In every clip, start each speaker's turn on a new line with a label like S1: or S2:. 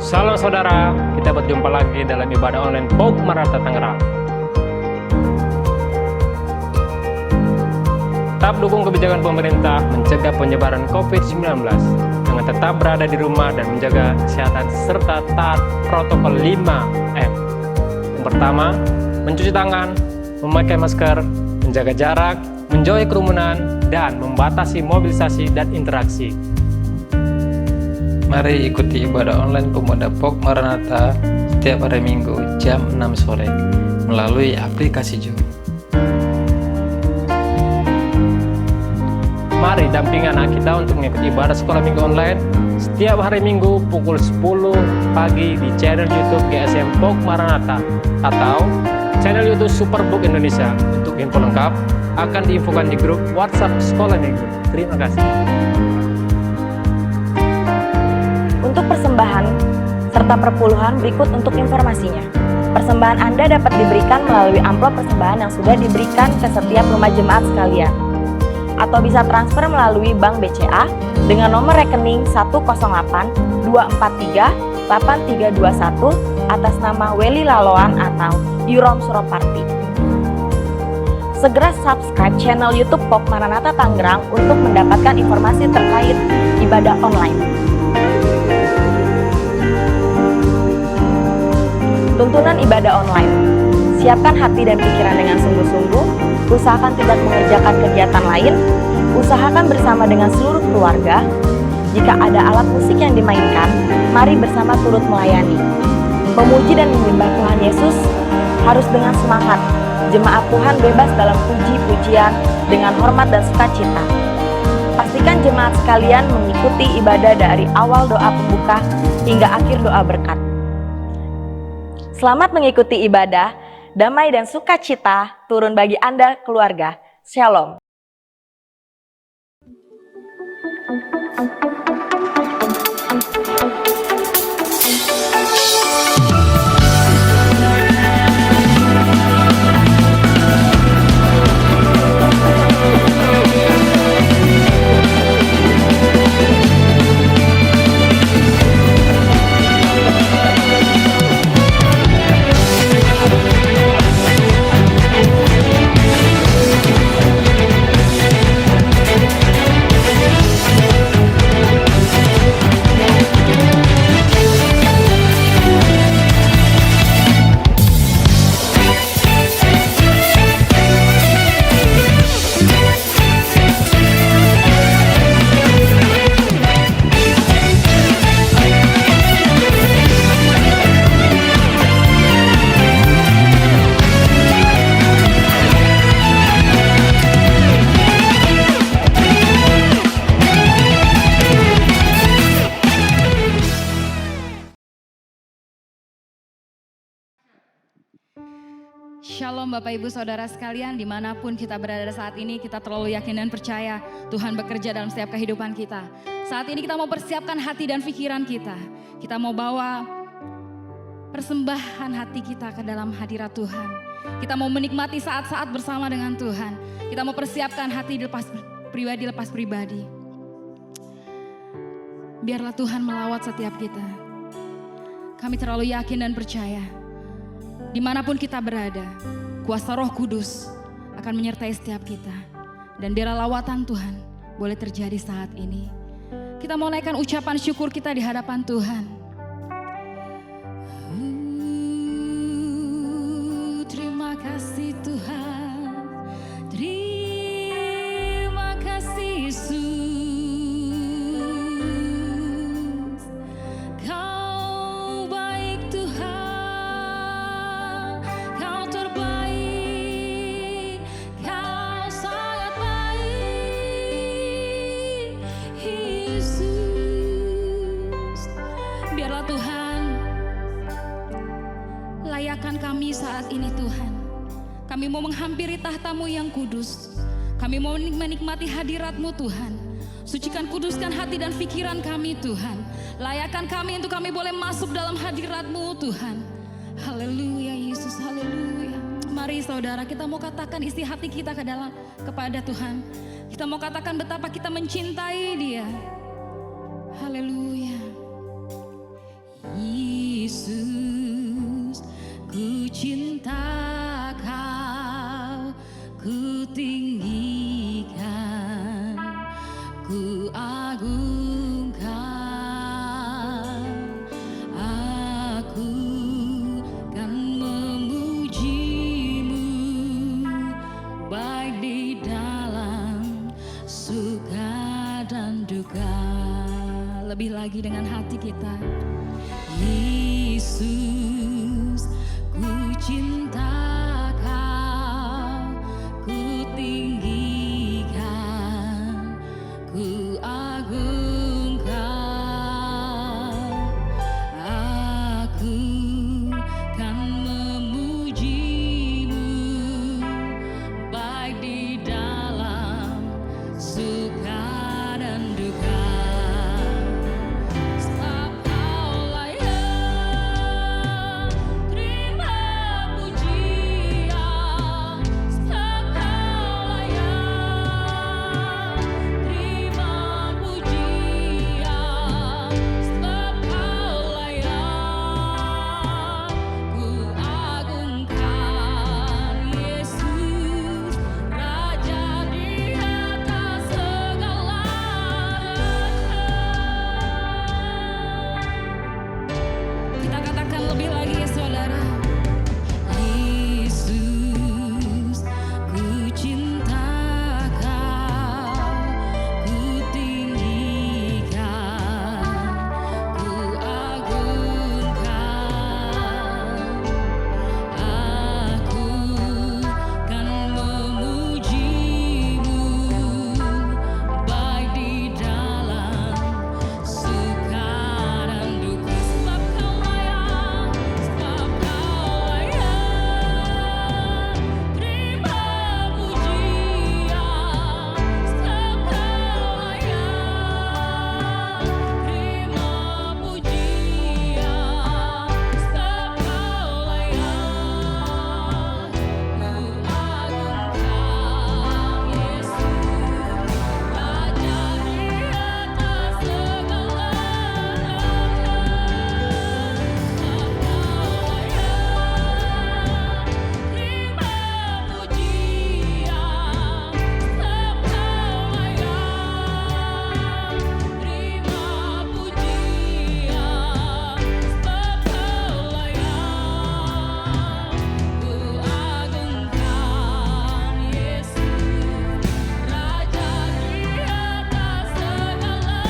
S1: Salam saudara, kita berjumpa lagi dalam ibadah online POG Maranatha Tangerang. Tetap dukung kebijakan pemerintah mencegah penyebaran COVID-19 dengan tetap berada di rumah dan menjaga kesehatan serta taat protokol 5M. Yang pertama, mencuci tangan, memakai masker, menjaga jarak, menjauhi kerumunan, dan membatasi mobilisasi dan interaksi.
S2: Mari ikuti ibadah online Pemuda POG Maranatha setiap hari Minggu jam 6 sore melalui aplikasi Zoom.
S1: Mari dampingi anak kita untuk mengikuti ibadah sekolah minggu online setiap hari Minggu pukul 10 pagi di channel YouTube GSM POG Maranatha atau channel YouTube Superbook Indonesia. Untuk info lengkap akan diinfokan di grup WhatsApp sekolah minggu. Terima kasih.
S3: Untuk persembahan serta perpuluhan berikut untuk informasinya. Persembahan Anda dapat diberikan melalui amplop persembahan yang sudah diberikan ke setiap rumah jemaat sekalian. Atau bisa transfer melalui Bank BCA dengan nomor rekening 108 243 8321 atas nama Welly Laloan atau Yurom Suroparti. Segera subscribe channel YouTube POG Maranatha Tangerang untuk mendapatkan informasi terkait ibadah online. Tuntunan ibadah online. Siapkan hati dan pikiran dengan sungguh-sungguh, usahakan tidak mengerjakan kegiatan lain, usahakan bersama dengan seluruh keluarga. Jika ada alat musik yang dimainkan, mari bersama turut melayani. Memuji dan menyembah Tuhan Yesus harus dengan semangat. Jemaat Tuhan bebas dalam puji-pujian dengan hormat dan sukacita. Pastikan jemaat sekalian mengikuti ibadah dari awal doa pembuka hingga akhir doa berkat. Selamat mengikuti ibadah, damai dan sukacita turun bagi Anda keluarga. Shalom.
S4: Shalom Bapak Ibu Saudara sekalian, dimanapun kita berada saat ini, kita terlalu yakin dan percaya Tuhan bekerja dalam setiap kehidupan kita. Saat ini kita mau persiapkan hati dan pikiran kita. Kita mau bawa persembahan hati kita ke dalam hadirat Tuhan. Kita mau menikmati saat-saat bersama dengan Tuhan. Kita mau persiapkan hati lepas pribadi. Biarlah Tuhan melawat setiap kita. Kami terlalu yakin dan percaya. Dimanapun kita berada, kuasa Roh Kudus akan menyertai setiap kita. Dan biarlah lawatan Tuhan boleh terjadi saat ini. Kita mau naikkan ucapan syukur kita di hadapan Tuhan. Terima kasih Tuhan, terima kasih Yesus. Kami saat ini Tuhan, kami mau menghampiri tahta-Mu yang kudus. Kami mau menikmati hadirat-Mu Tuhan. Sucikan, kuduskan hati dan pikiran kami Tuhan. Layakan kami untuk kami boleh masuk dalam hadirat-Mu Tuhan. Haleluya Yesus, haleluya. Mari saudara, kita mau katakan isi hati kita kepada Tuhan. Kita mau katakan betapa kita mencintai Dia. Haleluya. Yesus, ku cinta Kau, ku tinggikan, ku agungkan. Aku kan memuji-Mu, baik di dalam suka dan duka. Lebih lagi dengan hati kita. Yesus, ku cinta Kau, ku tinggikan, ku agungkan. Aku kan memuji-Mu, baik di dalam suka dan duka. Sebab Kau layak terima pujian, sebab Kau layak terima pujian, sebab Kau layak ku agungkan. Yesus, Raja di atas segala raja. Kita katakan lebih lagi ya saudara. Yesus, ku cinta Kau, ku tinggikan, ku agungkan. Aku kan memuji-Mu, baik di dalam suka dan duka. Sebab Kau layak, sebab Kau layak terima pujian, sebab Kau layak terima pujian, sebab Kau layak ku agungkan. Yesus, Raja di atas segala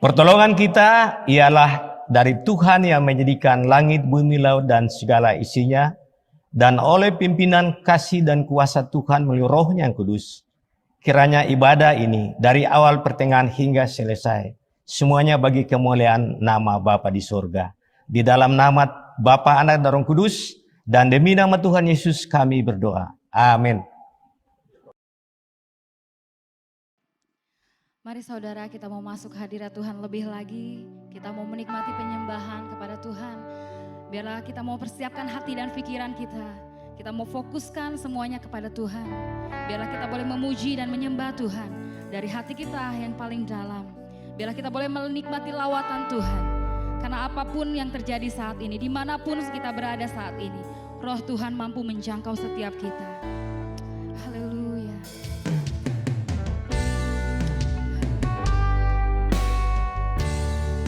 S5: Pertolongan kita ialah dari Tuhan yang menjadikan langit, bumi, laut, dan segala isinya, dan oleh pimpinan kasih dan kuasa Tuhan melalui Roh-Nya yang kudus. Kiranya ibadah ini dari awal pertengahan hingga selesai, semuanya bagi kemuliaan nama Bapa di surga. Di dalam nama Bapa, Anak, dan Roh Kudus, dan demi nama Tuhan Yesus kami berdoa. Amin.
S4: Mari saudara, kita mau masuk hadirat Tuhan lebih lagi. Kita mau menikmati penyembahan kepada Tuhan. Biarlah kita mau persiapkan hati dan pikiran kita. Kita mau fokuskan semuanya kepada Tuhan. Biarlah kita boleh memuji dan menyembah Tuhan dari hati kita yang paling dalam. Biarlah kita boleh menikmati lawatan Tuhan. Karena apapun yang terjadi saat ini, dimanapun kita berada saat ini, Roh Tuhan mampu menjangkau setiap kita. Haleluya.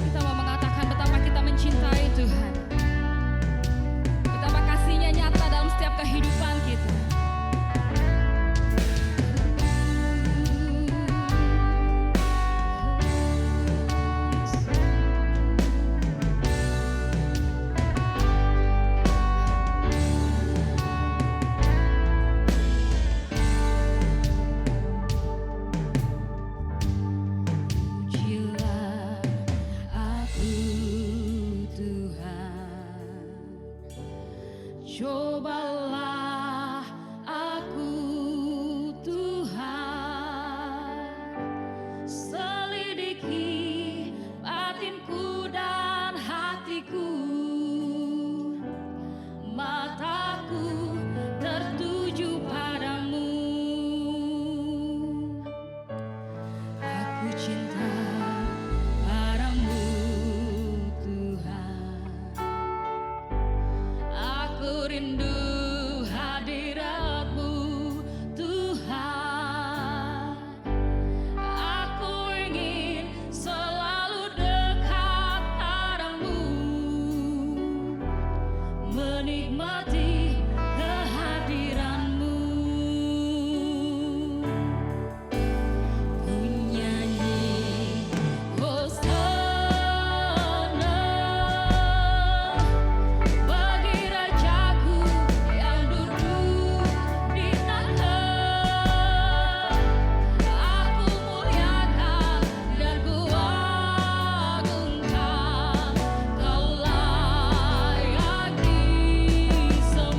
S4: Kita mau mengatakan betapa kita mencintai Tuhan. Betapa kasih-Nya nyata dalam setiap kehidupan Cobalah aku Tuhan, selidiki batinku dan hatiku, mataku tertuju padamu. Aku cinta padamu Tuhan, aku rindu hadirat-Mu Tuhan. Aku ingin selalu dekat padamu, menikmati kehadiran-Mu. Ku nyanyi Hosana bagi Rajaku yang duduk di tahta. Aku muliakan dan ku agungkan, Kau layak disembah.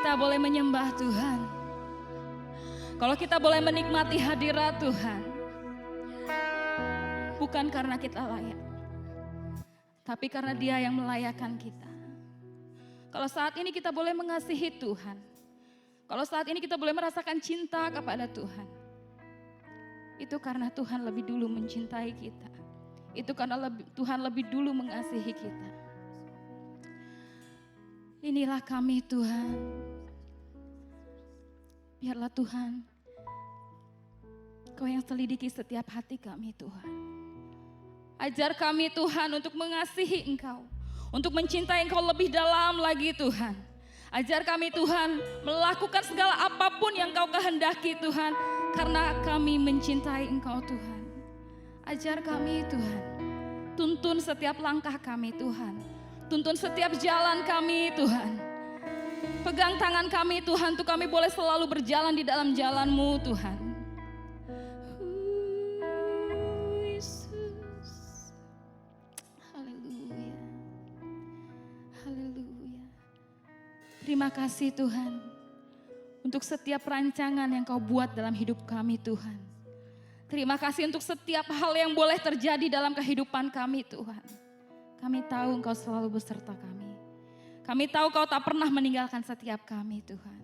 S4: kita boleh menyembah Tuhan, kalau kita boleh menikmati hadirat Tuhan, bukan karena kita layak, tapi karena Dia yang melayakkan kita. Kalau saat ini kita boleh mengasihi Tuhan, kalau saat ini kita boleh merasakan cinta kepada Tuhan, itu karena Tuhan lebih dulu mencintai kita. Itu karena Tuhan lebih dulu mengasihi kita. Inilah kami Tuhan. Biarlah Tuhan, Kau yang selidiki setiap hati kami Tuhan. Ajar kami Tuhan untuk mengasihi Engkau, untuk mencintai Engkau lebih dalam lagi Tuhan. Ajar kami Tuhan melakukan segala apapun yang Kau kehendaki Tuhan, karena kami mencintai Engkau Tuhan. Ajar kami Tuhan, tuntun setiap langkah kami Tuhan, tuntun setiap jalan kami Tuhan. Pegang tangan kami Tuhan, untuk kami boleh selalu berjalan di dalam jalan-Mu Tuhan. Yesus, haleluya, haleluya. Terima kasih Tuhan, untuk setiap rancangan yang Kau buat dalam hidup kami Tuhan. Terima kasih untuk setiap hal yang boleh terjadi dalam kehidupan kami Tuhan. Kami tahu Engkau selalu beserta kami. Kami tahu Kau tak pernah meninggalkan setiap kami Tuhan.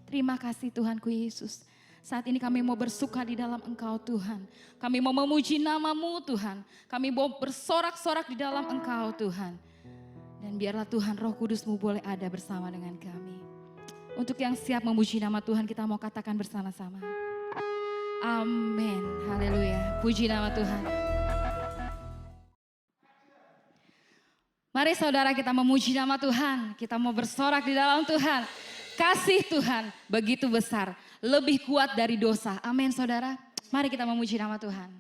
S4: Terima kasih Tuhanku Yesus. Saat ini kami mau bersuka di dalam Engkau Tuhan. Kami mau memuji nama-Mu Tuhan. Kami mau bersorak-sorak di dalam Engkau Tuhan. Dan biarlah Tuhan Roh Kudus-Mu boleh ada bersama dengan kami. Untuk yang siap memuji nama Tuhan, kita mau katakan bersama-sama. Amin. Haleluya. Puji nama Tuhan. Mari saudara kita memuji nama Tuhan. Kita mau bersorak di dalam Tuhan. Kasih Tuhan begitu besar. Lebih kuat dari dosa. Amin saudara. Mari kita memuji nama Tuhan.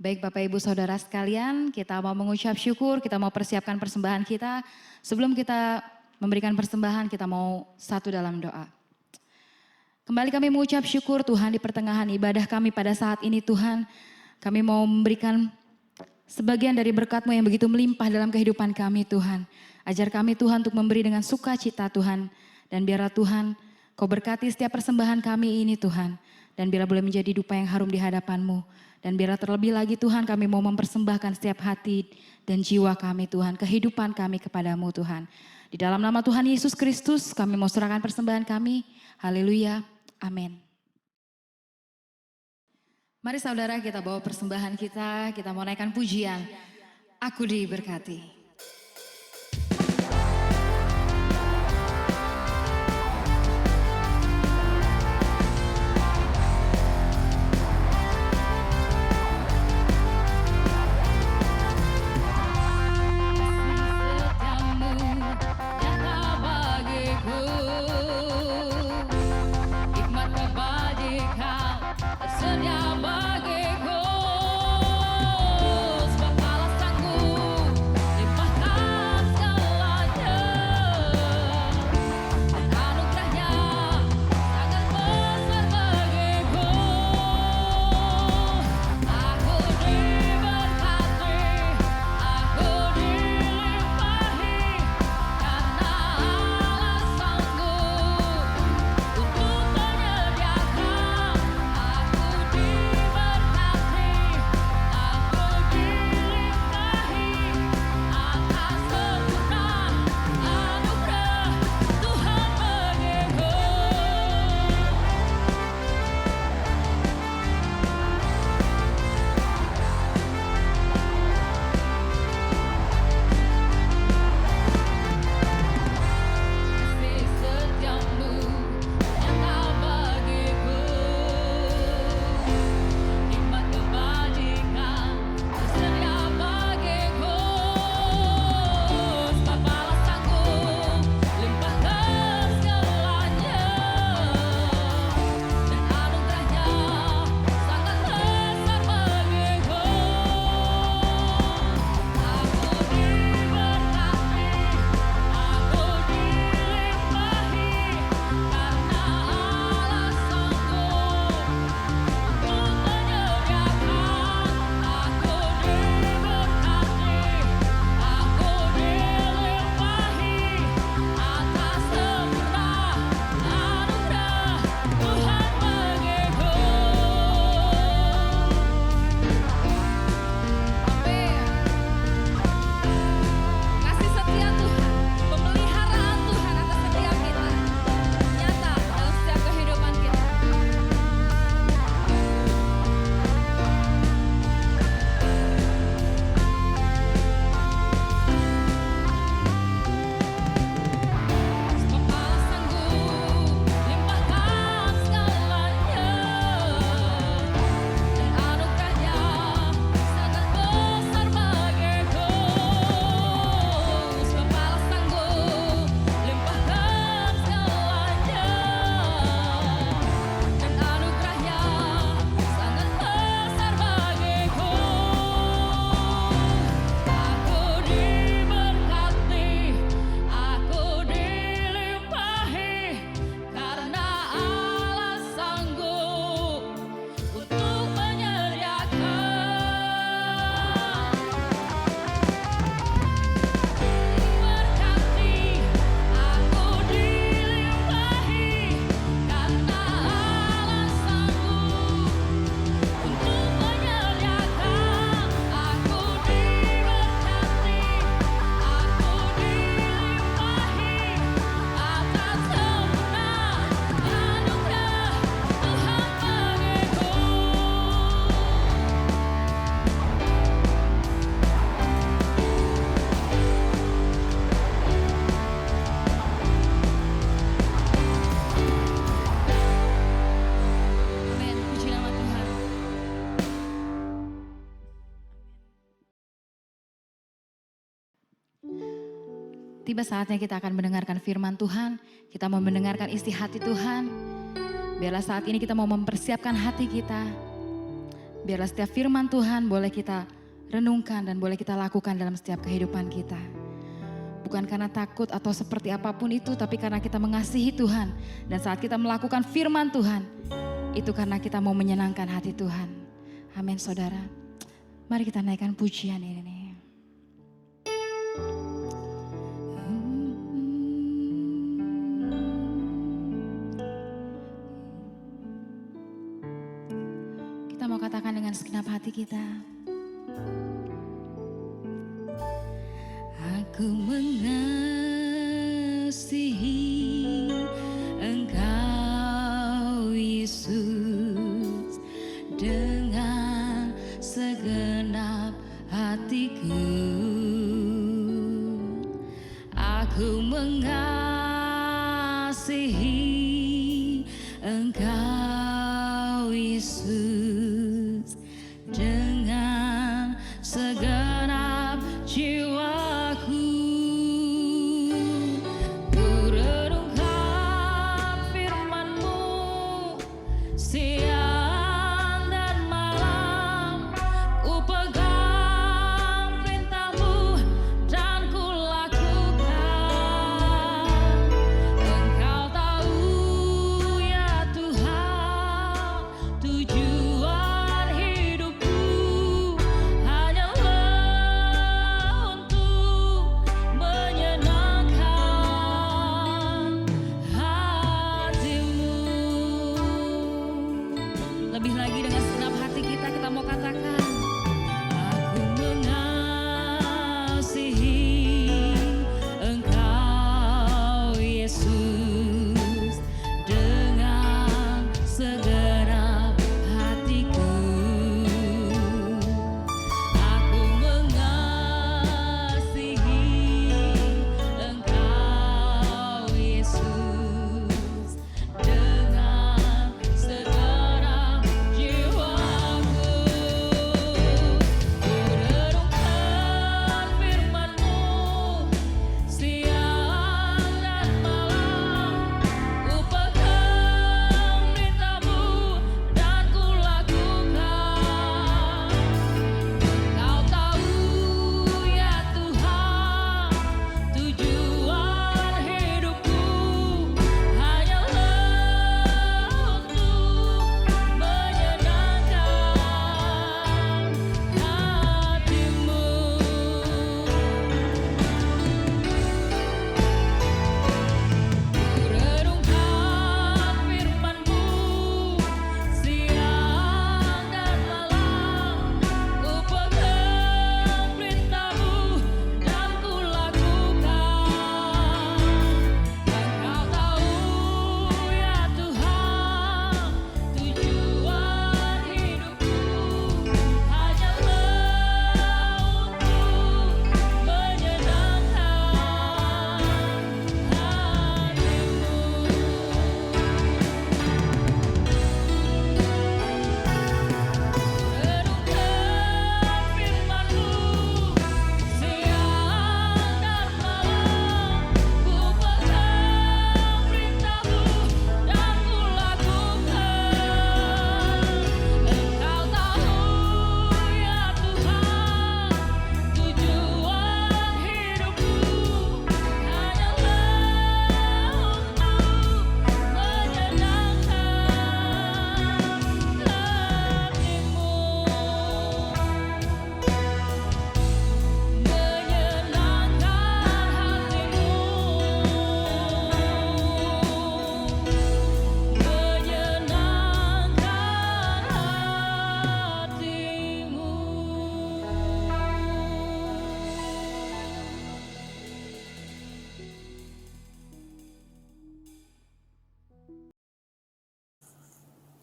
S4: Baik Bapak Ibu Saudara sekalian, kita mau mengucap syukur, kita mau persiapkan persembahan kita. Sebelum kita memberikan persembahan, kita mau satu dalam doa. Kembali kami mengucap syukur Tuhan di pertengahan ibadah kami pada saat ini Tuhan. Kami mau memberikan sebagian dari berkat-Mu yang begitu melimpah dalam kehidupan kami Tuhan. Ajar kami Tuhan untuk memberi dengan sukacita Tuhan. Dan biarlah Tuhan Kau berkati setiap persembahan kami ini Tuhan. Dan biarlah boleh menjadi dupa yang harum di hadapan-Mu. Dan biarlah terlebih lagi Tuhan kami mau mempersembahkan setiap hati dan jiwa kami Tuhan. Kehidupan kami kepadamu Tuhan. Di dalam nama Tuhan Yesus Kristus kami mau serahkan persembahan kami. Haleluya. Amin. Mari saudara kita bawa persembahan kita mau naikkan pujian. Aku diberkati. Tiba saatnya kita akan mendengarkan firman Tuhan, kita mau mendengarkan isi hati Tuhan. Biarlah saat ini kita mau mempersiapkan hati kita. Biarlah setiap firman Tuhan boleh kita renungkan dan boleh kita lakukan dalam setiap kehidupan kita. Bukan karena takut atau seperti apapun itu, tapi karena kita mengasihi Tuhan. Dan saat kita melakukan firman Tuhan, itu karena kita mau menyenangkan hati Tuhan. Amin saudara. Mari kita naikkan pujian ini. Kita mau katakan dengan segenap hati kita. Aku mengasihi Engkau Yesus dengan segenap hatiku. Aku mengasihi Engkau Yesus dengan segenap jiwaku. Ku renungkan firman-Mu siang dan malam, ku pegang perintah-Mu dan ku lakukan. Engkau tahu ya Tuhan, tujuan hidupku hanyalah untuk menyenangkan hati-Mu. Lebih lagi dengan segenap hati kita mau katakan, aku mengasihi Engkau Yesus dengan segenap hatiku. Aku mengasihi Engkau Yesus dengan segenap jiwaku. Ku renungkan firman-Mu siang dan malam, ku pegang perintah-Mu dan ku lakukan. Kau tahu ya Tuhan, tujuan hidupku hanyalah untuk menyenangkan hati-Mu. Ku renungkan firman-Mu siang dan malam, ku pegang perintah-Mu dan ku lakukan. Engkau tahu ya Tuhan, tujuan hidupku hanyalah untuk menyenangkan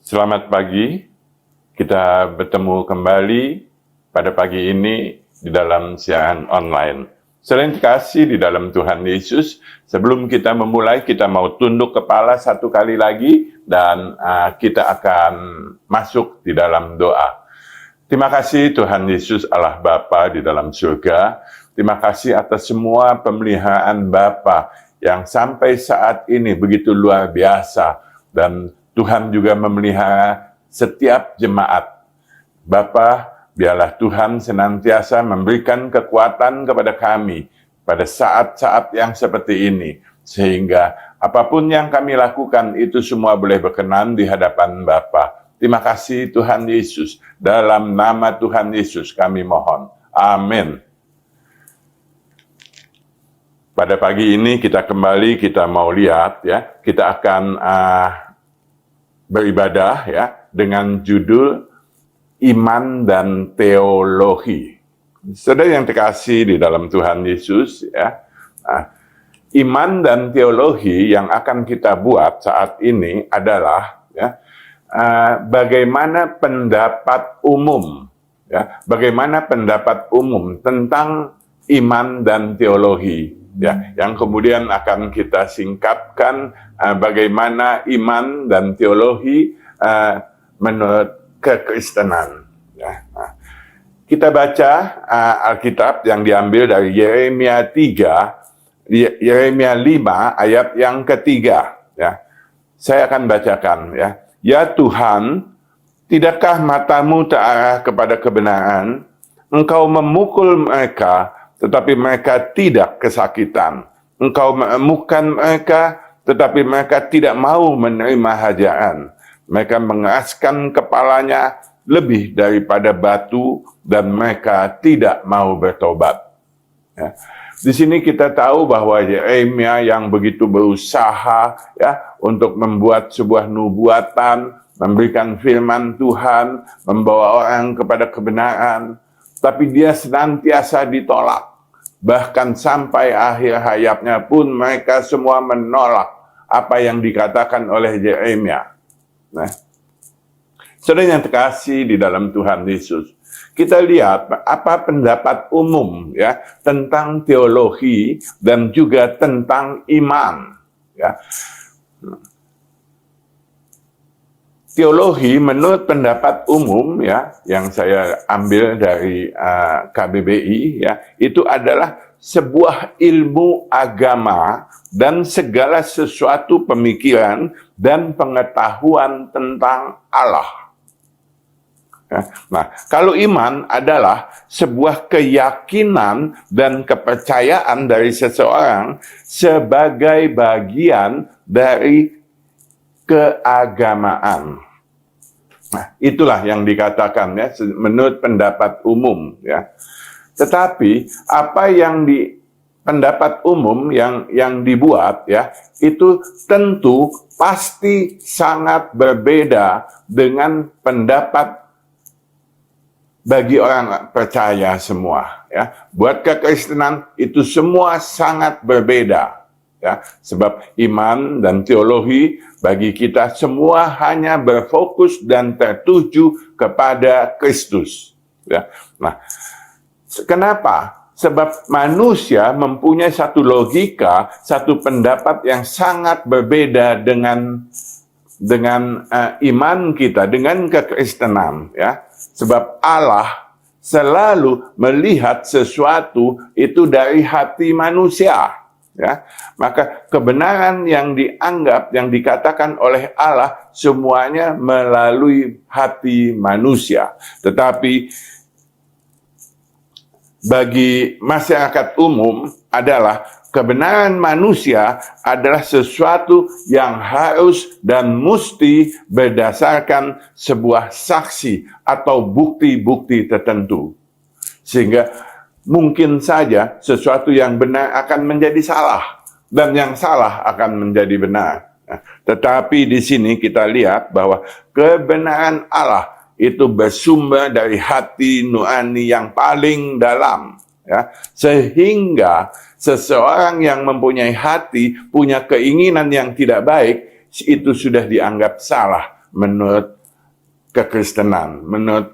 S6: Selamat pagi, kita bertemu kembali pada pagi ini di dalam siaran online. Selain kasih di dalam Tuhan Yesus, sebelum kita memulai, kita mau tunduk kepala satu kali lagi dan kita akan masuk di dalam doa. Terima kasih Tuhan Yesus Allah Bapa di dalam surga. Terima kasih atas semua pemeliharaan Bapa yang sampai saat ini begitu luar biasa. Dan Tuhan juga memelihara setiap jemaat Bapa, biarlah Tuhan senantiasa memberikan kekuatan kepada kami pada saat-saat yang seperti ini, sehingga apapun yang kami lakukan itu semua boleh berkenan di hadapan Bapa. Terima kasih Tuhan Yesus. Dalam nama Tuhan Yesus kami mohon. Amin. Pada pagi ini kita mau lihat ya, kita akan beribadah ya dengan judul Iman dan Teologi. Saudara yang terkasih di dalam Tuhan Yesus ya, iman dan teologi yang akan kita buat saat ini adalah ya, bagaimana pendapat umum ya, bagaimana pendapat umum tentang iman dan teologi. Ya, yang kemudian akan kita singkapkan bagaimana iman dan teologi menurut kekristenan. Ya. Kita baca Alkitab yang diambil dari Yeremia 3, Yeremia 5 ayat yang ketiga. Ya. Saya akan bacakan. Ya, ya Tuhan, tidakkah matamu terarah kepada kebenaran? Engkau memukul mereka, tetapi mereka tidak kesakitan. Engkau mengemukkan mereka, tetapi mereka tidak mau menerima hajaran. Mereka mengeraskan kepalanya lebih daripada batu, dan mereka tidak mau bertobat. Ya. Di sini kita tahu bahwa Yeremia yang begitu berusaha ya untuk membuat sebuah nubuatan, memberikan firman Tuhan, membawa orang kepada kebenaran, tapi dia senantiasa ditolak. Bahkan sampai akhir hayatnya pun mereka semua menolak apa yang dikatakan oleh Yeremia. Nah, saudara yang terkasih di dalam Tuhan Yesus, kita lihat apa pendapat umum ya tentang teologi dan juga tentang iman. Ya. Teologi menurut pendapat umum ya yang saya ambil dari KBBI ya, itu adalah sebuah ilmu agama dan segala sesuatu pemikiran dan pengetahuan tentang Allah. Ya. Nah, kalau iman adalah sebuah keyakinan dan kepercayaan dari seseorang sebagai bagian dari keagamaan. Nah, itulah yang dikatakan ya menurut pendapat umum ya. Tetapi apa yang pendapat umum yang dibuat ya, itu tentu pasti sangat berbeda dengan pendapat bagi orang percaya semua ya. Buat kekristenan itu semua sangat berbeda. Ya, sebab iman dan teologi bagi kita semua hanya berfokus dan tertuju kepada Kristus. Ya. Nah, kenapa? Sebab manusia mempunyai satu logika, satu pendapat yang sangat berbeda dengan iman kita, dengan kekristenan. Ya. Sebab Allah selalu melihat sesuatu itu dari hati manusia. Ya, maka kebenaran yang dianggap, yang dikatakan oleh Allah semuanya melalui hati manusia. Tetapi bagi masyarakat umum adalah kebenaran manusia adalah sesuatu yang harus dan mesti berdasarkan sebuah saksi atau bukti-bukti tertentu. Sehingga mungkin saja sesuatu yang benar akan menjadi salah, dan yang salah akan menjadi benar. Nah, tetapi di sini kita lihat bahwa kebenaran Allah itu bersumber dari hati nurani yang paling dalam. Ya, sehingga seseorang yang mempunyai hati, punya keinginan yang tidak baik, itu sudah dianggap salah menurut kekristenan, menurut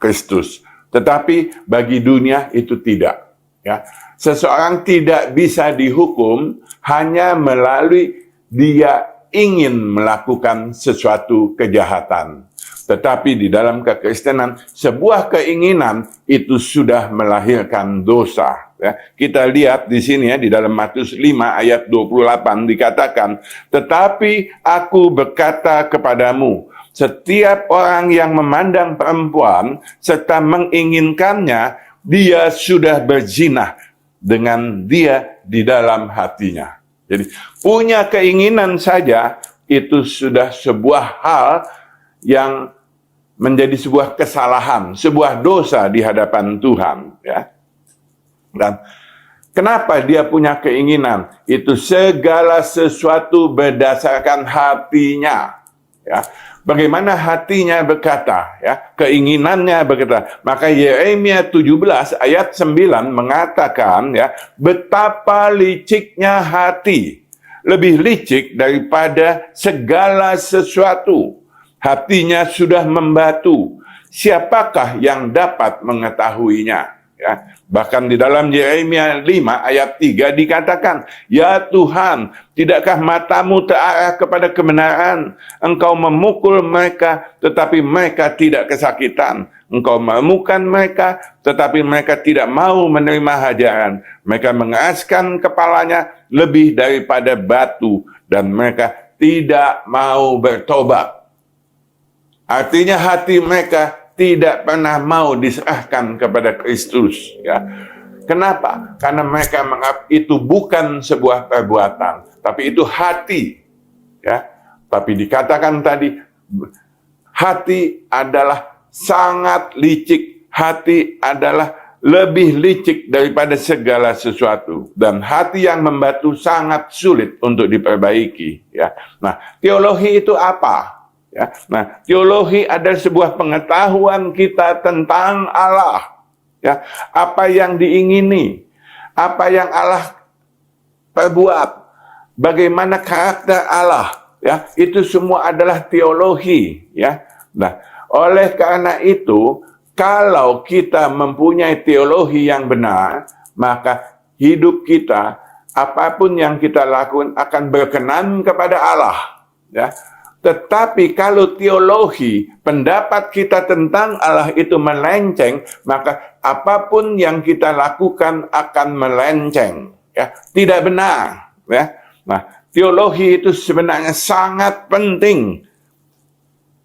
S6: Kristus. Tetapi bagi dunia itu tidak. Ya. Seseorang tidak bisa dihukum hanya melalui dia ingin melakukan sesuatu kejahatan. Tetapi di dalam kekristenan, sebuah keinginan itu sudah melahirkan dosa. Ya. Kita lihat di sini ya, di dalam Matius 5 ayat 28 dikatakan, tetapi aku berkata kepadamu, setiap orang yang memandang perempuan serta menginginkannya, dia sudah berzina dengan dia di dalam hatinya. Jadi punya keinginan saja itu sudah sebuah hal yang menjadi sebuah kesalahan, sebuah dosa di hadapan Tuhan, ya. Dan kenapa dia punya keinginan? Itu segala sesuatu berdasarkan hatinya, ya. Bagaimana hatinya berkata, ya, keinginannya berkata. Maka Yeremia 17 ayat 9 mengatakan, ya, betapa liciknya hati, lebih licik daripada segala sesuatu. Hatinya sudah membatu, siapakah yang dapat mengetahuinya? Ya, bahkan di dalam Yeremia 5 ayat 3 dikatakan, ya Tuhan, tidakkah matamu terarah kepada kebenaran? Engkau memukul mereka, tetapi mereka tidak kesakitan. Engkau menemukan mereka, tetapi mereka tidak mau menerima hajaran. Mereka mengeraskan kepalanya lebih daripada batu, dan mereka tidak mau bertobat. Artinya hati mereka tidak pernah mau diserahkan kepada Kristus, ya. Kenapa? Karena mereka menganggap itu bukan sebuah perbuatan, tapi itu hati, ya. Tapi dikatakan tadi, hati adalah sangat licik, hati adalah lebih licik daripada segala sesuatu, dan hati yang membatu sangat sulit untuk diperbaiki, ya. Nah, teologi itu apa? Ya, nah, teologi adalah sebuah pengetahuan kita tentang Allah. Ya, apa yang diingini, apa yang Allah perbuat, bagaimana karakter Allah. Ya, itu semua adalah teologi. Ya, nah, oleh karena itu, kalau kita mempunyai teologi yang benar, maka hidup kita, apapun yang kita lakukan akan berkenan kepada Allah. Ya. Tetapi kalau teologi, pendapat kita tentang Allah itu melenceng, maka apapun yang kita lakukan akan melenceng, ya, tidak benar, ya. Nah, teologi itu sebenarnya sangat penting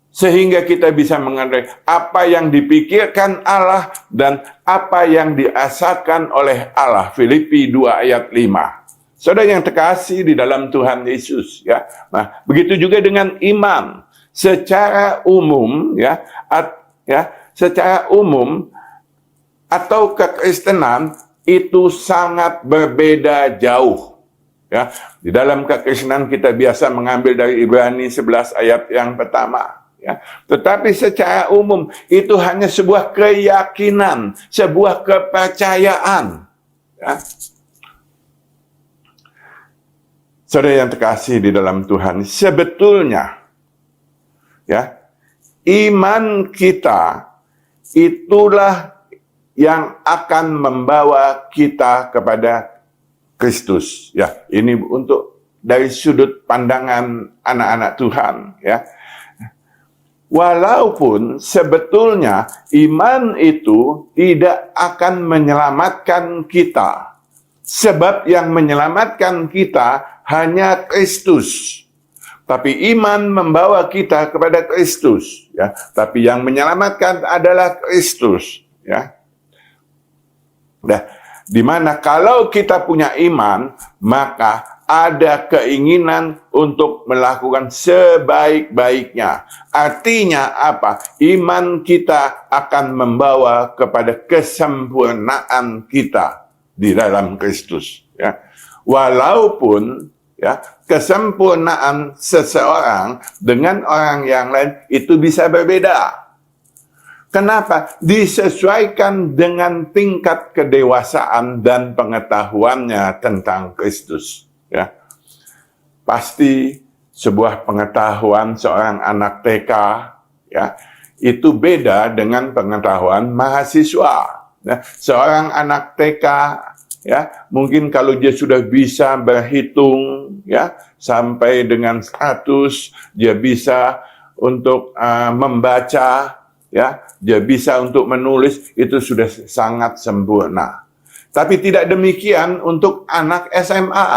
S6: sehingga kita bisa mengenai apa yang dipikirkan Allah dan apa yang dirasakan oleh Allah. Filipi 2 ayat 5. Saudara yang terkasih di dalam Tuhan Yesus, ya. Nah, begitu juga dengan iman. Secara umum, ya, secara umum atau kekristenan itu sangat berbeda jauh. Ya, di dalam kekristenan kita biasa mengambil dari Ibrani 11 ayat yang pertama. Ya. Tetapi secara umum itu hanya sebuah keyakinan, sebuah kepercayaan. Ya. Saudara yang terkasih di dalam Tuhan, sebetulnya, ya, iman kita itulah yang akan membawa kita kepada Kristus. Ya, ini untuk dari sudut pandangan anak-anak Tuhan. Ya, walaupun sebetulnya iman itu tidak akan menyelamatkan kita, sebab yang menyelamatkan kita hanya Kristus. Tapi iman membawa kita kepada Kristus, ya. Tapi yang menyelamatkan adalah Kristus, ya. Nah, di mana kalau kita punya iman, maka ada keinginan untuk melakukan sebaik-baiknya. Artinya apa? Iman kita akan membawa kepada kesempurnaan kita di dalam Kristus, ya. Walaupun, ya, kesempurnaan seseorang dengan orang yang lain itu bisa berbeda. Kenapa? Disesuaikan dengan tingkat kedewasaan dan pengetahuannya tentang Kristus. Ya. Pasti sebuah pengetahuan seorang anak TK, ya, itu beda dengan pengetahuan mahasiswa. Ya. Seorang anak TK, ya, mungkin kalau dia sudah bisa berhitung, ya, sampai dengan 100, dia bisa untuk membaca, ya, dia bisa untuk menulis, itu sudah sangat sempurna. Tapi tidak demikian untuk anak SMA,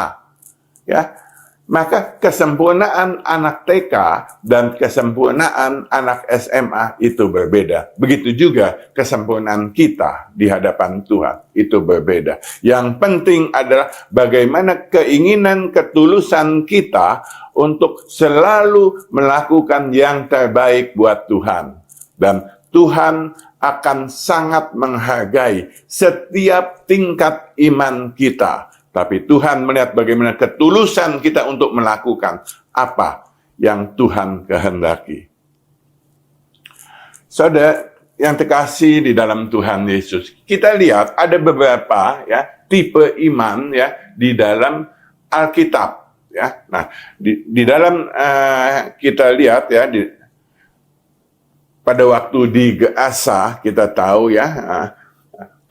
S6: ya. maka kesempurnaan anak TK dan kesempurnaan anak SMA itu berbeda. Begitu juga kesempurnaan kita di hadapan Tuhan itu berbeda. Yang penting adalah bagaimana keinginan ketulusan kita untuk selalu melakukan yang terbaik buat Tuhan. Dan Tuhan akan sangat menghargai setiap tingkat iman kita. Tapi Tuhan melihat bagaimana ketulusan kita untuk melakukan apa yang Tuhan kehendaki. Saudara yang terkasih di dalam Tuhan Yesus, kita lihat ada beberapa ya tipe iman ya di dalam Alkitab ya. Nah, di dalam kita lihat ya pada waktu di Gerasa kita tahu ya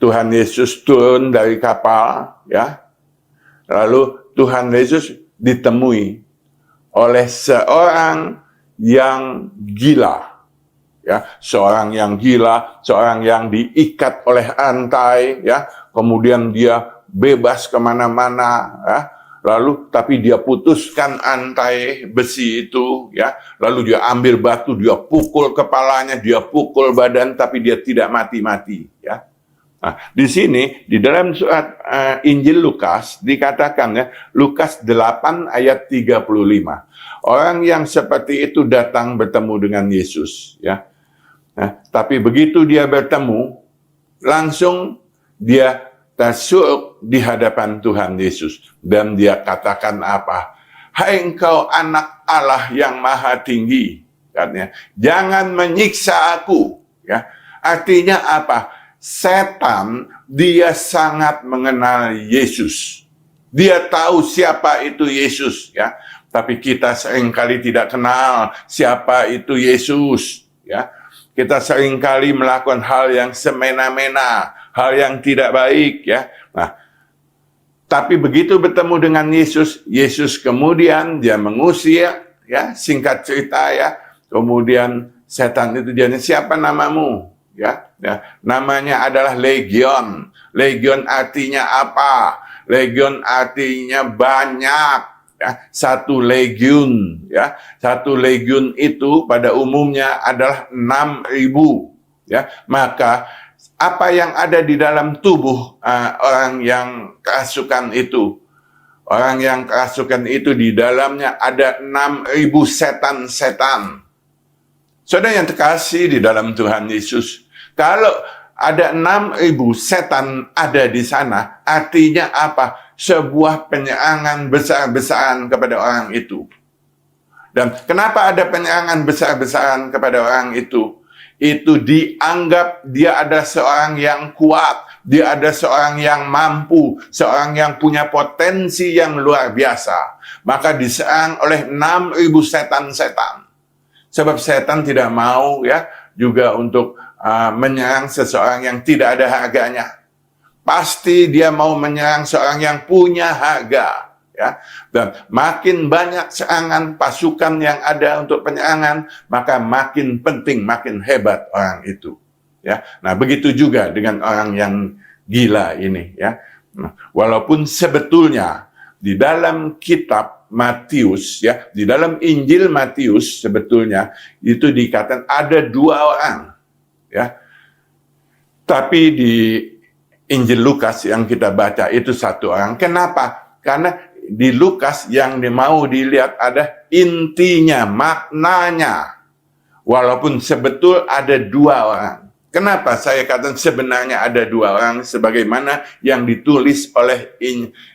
S6: Tuhan Yesus turun dari kapal ya. Lalu Tuhan Yesus ditemui oleh seorang yang gila. Ya, seorang yang gila, seorang yang diikat oleh rantai, ya, kemudian dia bebas kemana-mana, ya, lalu tapi dia putuskan rantai besi itu, ya, lalu dia ambil batu, dia pukul kepalanya, dia pukul badan, tapi dia tidak mati-mati, ya. Nah, di sini, di dalam surat Injil Lukas, dikatakan ya, Lukas 8 ayat 35. Orang yang seperti itu datang bertemu dengan Yesus. Ya. Nah, tapi begitu dia bertemu, langsung dia tersuruh di hadapan Tuhan Yesus. Dan dia katakan apa? Hai engkau anak Allah yang maha tinggi. Katanya, jangan menyiksa aku. Ya. Artinya apa? Setan, dia sangat mengenal Yesus. Dia tahu siapa itu Yesus, ya. Tapi kita seringkali tidak kenal siapa itu Yesus, ya. Kita seringkali melakukan hal yang semena-mena, hal yang tidak baik, ya. Nah, tapi begitu bertemu dengan Yesus, Yesus kemudian dia mengusir, ya, singkat cerita ya. Kemudian setan itu dia, siapa namamu? Ya, namanya adalah legion. Legion artinya apa? Legion artinya banyak. Ya, satu legiun. Ya, satu legiun itu pada umumnya adalah 6.000. Ya, maka apa yang ada di dalam tubuh orang yang kerasukan itu? Orang yang kerasukan itu di dalamnya ada 6.000 setan-setan. Saudara yang terkasih di dalam Tuhan Yesus, kalau ada 6.000 setan ada di sana, artinya apa? Sebuah penyerangan besar-besaran kepada orang itu. Dan kenapa ada penyerangan besar-besaran kepada orang itu? Itu dianggap dia adalah seorang yang kuat, dia ada seorang yang mampu, seorang yang punya potensi yang luar biasa. Maka diserang oleh 6.000 setan-setan. Sebab setan tidak mau ya juga untuk menyerang seseorang yang tidak ada harganya. Pasti dia mau menyerang seorang yang punya harga. Ya. Dan makin banyak serangan pasukan yang ada untuk penyerangan, maka makin penting, makin hebat orang itu. Ya. Nah, begitu juga dengan orang yang gila ini. Ya. Nah, walaupun sebetulnya di dalam kitab Matius, ya, di dalam Injil Matius sebetulnya itu dikatakan ada 2 orang, ya. Tapi di Injil Lukas yang kita baca itu 1 orang. Kenapa? Karena di Lukas yang mau dilihat ada intinya, maknanya. Walaupun sebetul ada 2 orang. Kenapa saya katakan sebenarnya ada 2 orang sebagaimana yang ditulis oleh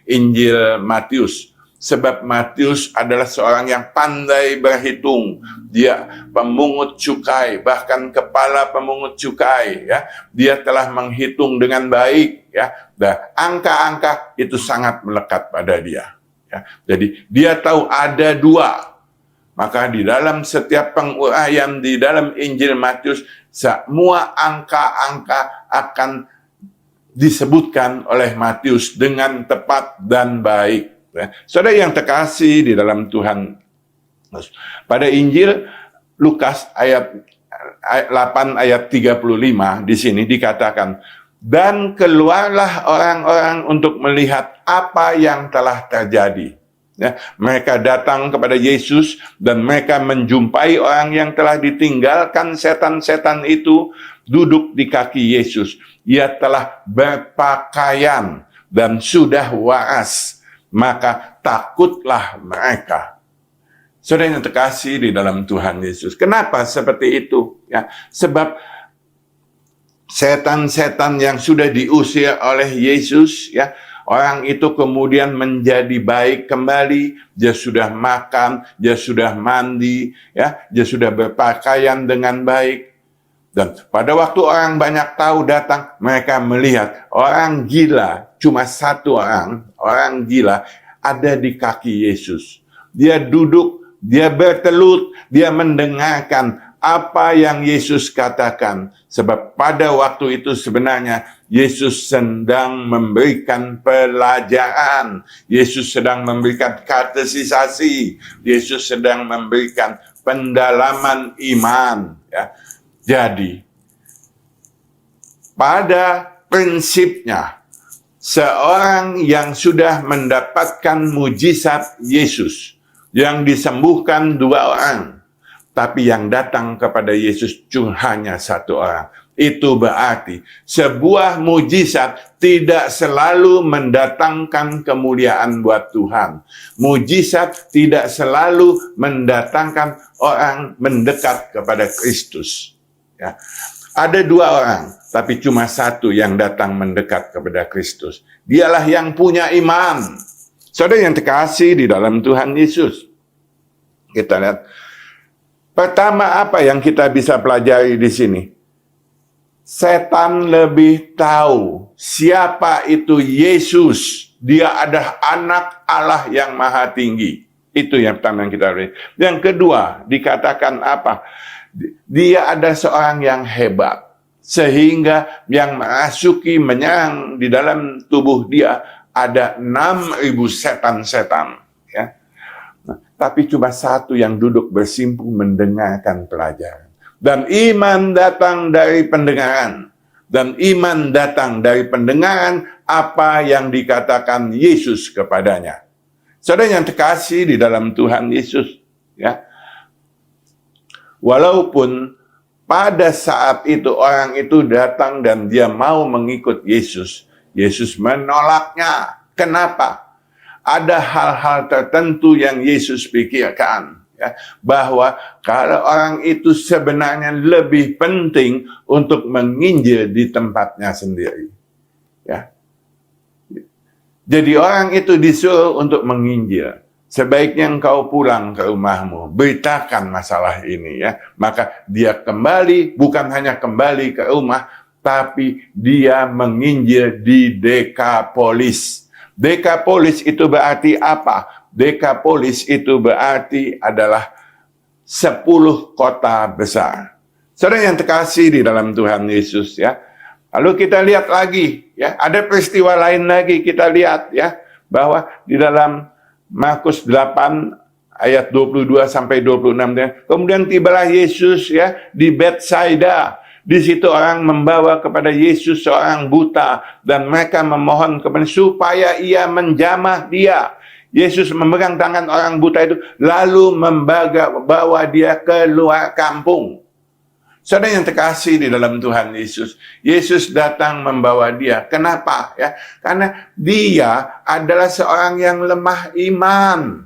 S6: Injil Matius. Sebab Matius adalah seorang yang pandai berhitung. Dia pemungut cukai, bahkan kepala pemungut cukai, ya. Dia telah menghitung dengan baik, ya. Dan angka-angka itu sangat melekat pada dia. Ya. Jadi dia tahu ada 2. Maka di dalam setiap penguraian di dalam Injil Matius, semua angka-angka akan disebutkan oleh Matius dengan tepat dan baik. Saudara yang terkasih di dalam Tuhan, pada Injil Lukas ayat 8 ayat 35 di sini dikatakan, dan keluarlah orang-orang untuk melihat apa yang telah terjadi. Ya, mereka datang kepada Yesus dan mereka menjumpai orang yang telah ditinggalkan setan-setan itu duduk di kaki Yesus. Ia telah berpakaian dan sudah waras, maka takutlah mereka. Saudara yang terkasih di dalam Tuhan Yesus. Kenapa seperti itu? Ya, sebab setan-setan yang sudah diusir oleh Yesus, ya, orang itu kemudian menjadi baik kembali, dia sudah makan, dia sudah mandi, ya, dia sudah berpakaian dengan baik. Dan pada waktu orang banyak tahu datang, mereka melihat orang gila, cuma satu orang gila ada di kaki Yesus. Dia duduk, dia bertelut, dia mendengarkan apa yang Yesus katakan. Sebab pada waktu itu sebenarnya Yesus sedang memberikan pelajaran. Yesus sedang memberikan katekisasi. Yesus sedang memberikan pendalaman iman. Ya. Jadi, pada prinsipnya, seorang yang sudah mendapatkan mujizat Yesus, yang disembuhkan 2 orang, tapi yang datang kepada Yesus cuma hanya 1 orang. Itu berarti sebuah mujizat tidak selalu mendatangkan kemuliaan buat Tuhan. Mujizat tidak selalu mendatangkan orang mendekat kepada Kristus. Ya. Ada 2 orang, tapi cuma 1 yang datang mendekat kepada Kristus. Dialah yang punya iman. Saudara yang terkasih di dalam Tuhan Yesus. Kita lihat. Pertama, apa yang kita bisa pelajari di sini? Setan lebih tahu siapa itu Yesus. Dia adalah anak Allah yang maha tinggi. Itu yang pertama yang kita lihat. Yang kedua, dikatakan apa? Dia ada seorang yang hebat. Sehingga yang menyerang di dalam tubuh dia ada 6.000 setan-setan. Ya. Tapi cuma 1 yang duduk bersimpu mendengarkan pelajaran. Dan iman datang dari pendengaran. Dan iman datang dari pendengaran apa yang dikatakan Yesus kepadanya. Saudara yang terkasih di dalam Tuhan Yesus. Ya. Walaupun pada saat itu orang itu datang dan dia mau mengikut Yesus. Yesus menolaknya. Kenapa? Ada hal-hal tertentu yang Yesus pikirkan. Ya, bahwa kalau orang itu sebenarnya lebih penting untuk menginjil di tempatnya sendiri. Ya. Jadi orang itu disuruh untuk menginjil. Sebaiknya engkau pulang ke rumahmu, beritakan masalah ini. Ya. Maka dia kembali, bukan hanya kembali ke rumah, tapi dia menginjil di Dekapolis. Dekapolis itu berarti apa? Dekapolis itu berarti adalah 10 kota besar. Saudara yang terkasih di dalam Tuhan Yesus, ya. Lalu kita lihat lagi, ya, ada peristiwa lain lagi kita lihat, ya, bahwa di dalam Markus 8 ayat 22 sampai 26, ya, kemudian tibalah Yesus, ya, di Betsaida. Di situ orang membawa kepada Yesus seorang buta dan mereka memohon kepada supaya ia menjamah dia. Yesus memegang tangan orang buta itu lalu membawa dia keluar kampung. Saudara yang terkasih di dalam Tuhan Yesus, Yesus datang membawa dia. Kenapa? Ya, karena dia adalah seorang yang lemah iman.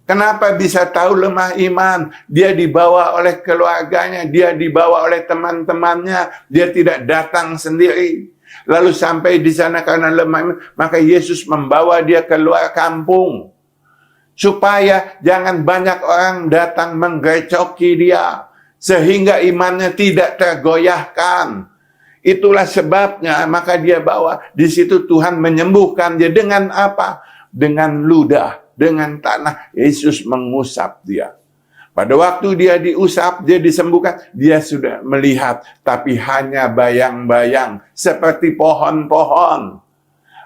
S6: Kenapa bisa tahu lemah iman? Dia dibawa oleh keluarganya, dia dibawa oleh teman-temannya, dia tidak datang sendiri. Lalu sampai di sana karena lemah iman, maka Yesus membawa dia keluar kampung. Supaya jangan banyak orang datang menggecoki dia, sehingga imannya tidak tergoyahkan. Itulah sebabnya maka dia bawa. Di situ Tuhan menyembuhkan dia dengan apa? Dengan ludah. Dengan tanah, Yesus mengusap dia. Pada waktu dia diusap, dia disembuhkan, dia sudah melihat, tapi hanya bayang-bayang, seperti pohon-pohon.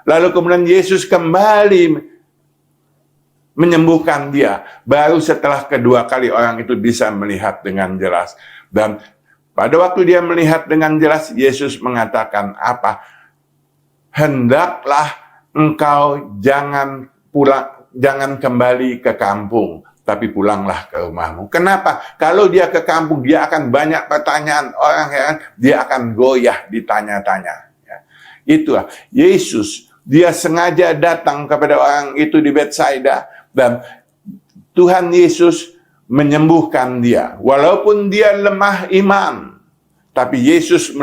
S6: Lalu kemudian Yesus kembali menyembuhkan dia. Baru setelah kedua kali orang itu bisa melihat dengan jelas. Dan pada waktu dia melihat dengan jelas, Yesus mengatakan apa? Hendaklah engkau jangan pulang, jangan kembali ke kampung, tapi pulanglah ke rumahmu. Kenapa? Kalau dia ke kampung, dia akan banyak pertanyaan. Orang yang dia akan goyah ditanya-tanya. Ya. Itulah Yesus. Dia sengaja datang kepada orang itu di Betsaida. Dan Tuhan Yesus menyembuhkan dia. Walaupun dia lemah iman. Tapi Yesus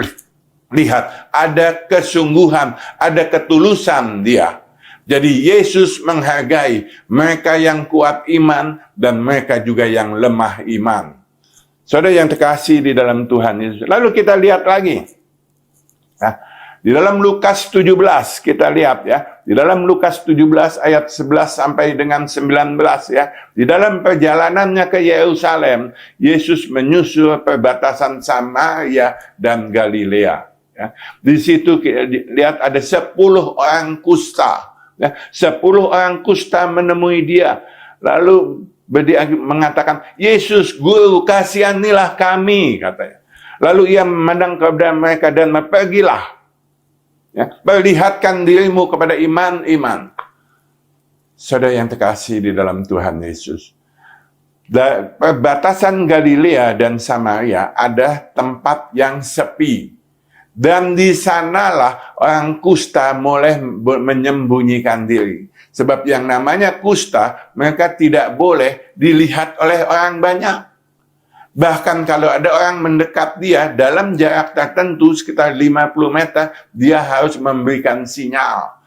S6: melihat ada kesungguhan, ada ketulusan dia. Jadi Yesus menghargai mereka yang kuat iman dan mereka juga yang lemah iman. Saudara yang terkasih di dalam Tuhan Yesus. Lalu kita lihat lagi. Nah, di dalam Lukas 17 kita lihat ya. Di dalam Lukas 17 ayat 11 sampai dengan 19 ya. Di dalam perjalanannya ke Yerusalem, Yesus menyusul perbatasan Samaria dan Galilea. Ya. Di situ kita lihat ada 10 orang kusta. Ya, 10 orang kusta menemui dia. Lalu dia mengatakan, Yesus, Guru, kasihanilah kami, katanya. Lalu ia memandang kepada mereka dan pergilah. Ya, perlihatkan dirimu kepada iman-iman. Saudara yang terkasih di dalam Tuhan Yesus. Perbatasan Galilea dan Samaria ada tempat yang sepi. Dan di sanalah orang kusta mulai menyembunyikan diri. Sebab yang namanya kusta, mereka tidak boleh dilihat oleh orang banyak. Bahkan kalau ada orang mendekat dia, dalam jarak tertentu sekitar 50 meter, dia harus memberikan sinyal.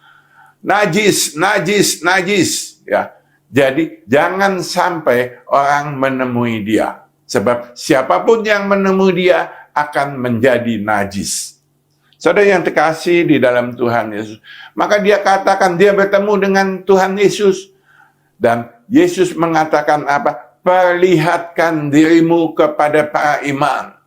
S6: Najis, najis, najis. Ya. Jadi jangan sampai orang menemui dia. Sebab siapapun yang menemui dia akan menjadi najis. Saudara yang terkasih di dalam Tuhan Yesus. Maka dia katakan dia bertemu dengan Tuhan Yesus. Dan Yesus mengatakan apa? Perlihatkan dirimu kepada para imam.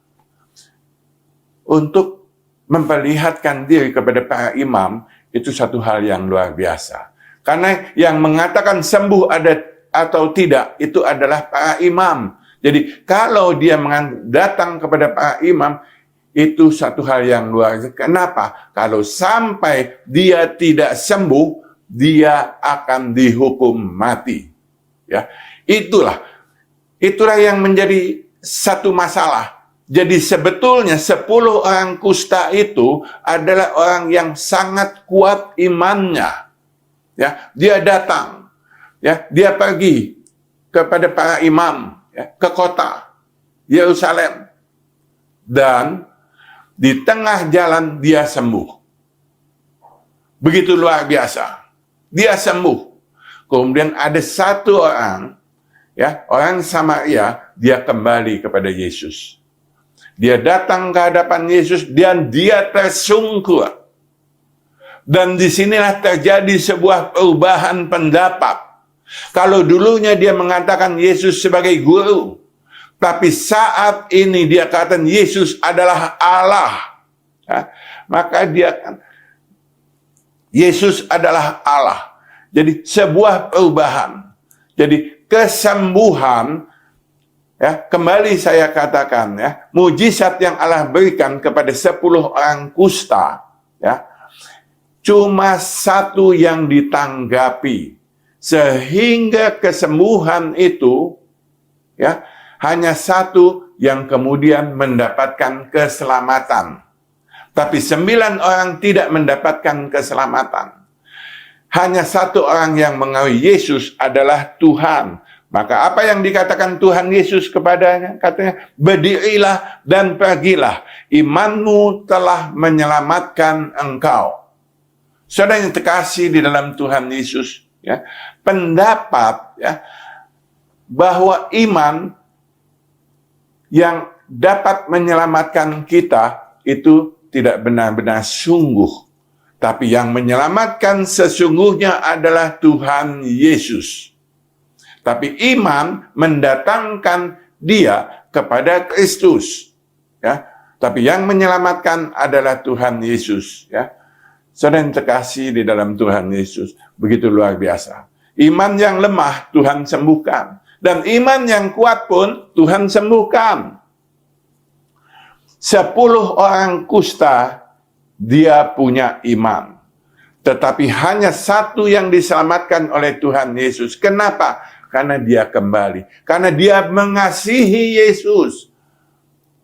S6: Untuk memperlihatkan diri kepada para imam, itu satu hal yang luar biasa. Karena yang mengatakan sembuh ada atau tidak, itu adalah para imam. Jadi kalau dia datang kepada para imam, itu satu hal yang luar biasa. Kenapa? Kalau sampai dia tidak sembuh, dia akan dihukum mati. Ya, itulah yang menjadi satu masalah. Jadi sebetulnya 10 orang kusta itu adalah orang yang sangat kuat imannya. Ya, dia datang, ya, dia pergi kepada para imam, ya, ke kota Yerusalem, dan di tengah jalan dia sembuh. Begitu luar biasa. Dia sembuh. Kemudian ada satu orang, ya, orang Samaria, dia kembali kepada Yesus. Dia datang ke hadapan Yesus dan dia tersungkur. Dan disinilah terjadi sebuah perubahan pendapat. Kalau dulunya dia mengatakan Yesus sebagai guru, tapi saat ini dia katakan Yesus adalah Allah. Ya, maka dia kan Yesus adalah Allah. Jadi sebuah perubahan. Jadi kesembuhan, ya, kembali saya katakan, ya, mujizat yang Allah berikan kepada 10 orang kusta, ya, cuma satu yang ditanggapi. Sehingga kesembuhan itu, ya, hanya satu yang kemudian mendapatkan keselamatan. Tapi 9 orang tidak mendapatkan keselamatan. Hanya satu orang yang mengakui Yesus adalah Tuhan. Maka apa yang dikatakan Tuhan Yesus kepadanya? Katanya, berdirilah dan pergilah. Imanmu telah menyelamatkan engkau. Saudara yang terkasih di dalam Tuhan Yesus, ya, pendapat, ya, bahwa iman yang dapat menyelamatkan kita itu tidak benar-benar sungguh. Tapi yang menyelamatkan sesungguhnya adalah Tuhan Yesus. Tapi iman mendatangkan dia kepada Kristus. Ya. Tapi yang menyelamatkan adalah Tuhan Yesus. Ya. Saudara yang terkasih di dalam Tuhan Yesus, begitu luar biasa. Iman yang lemah Tuhan sembuhkan. Dan iman yang kuat pun Tuhan sembuhkan. 10 orang kusta, dia punya iman. Tetapi hanya satu yang diselamatkan oleh Tuhan Yesus. Kenapa? Karena dia kembali. Karena dia mengasihi Yesus.